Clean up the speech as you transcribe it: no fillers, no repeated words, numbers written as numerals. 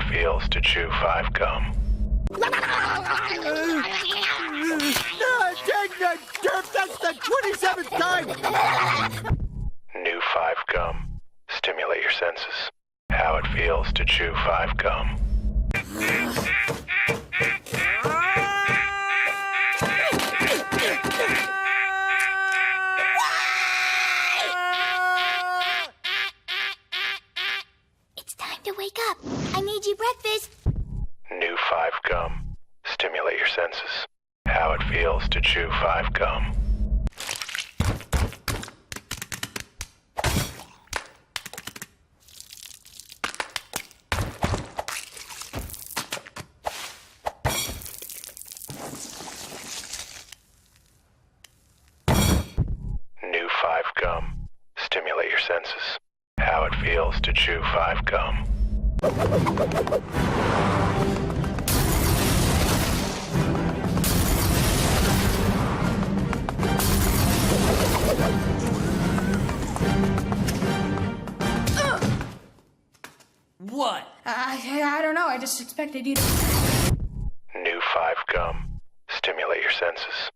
feels to chew 5 gum. That's the 27th time! New 5 gum. Stimulate your senses. How it feels to chew 5 gum. It's time to wake up. I made you breakfast. New 5 gum. Stimulate your senses. How it feels to chew 5 gum. New 5 gum. Stimulate your senses. How it feels to chew 5 gum. What? I don't know. I just expected you to... New 5 gum. Stimulate your senses.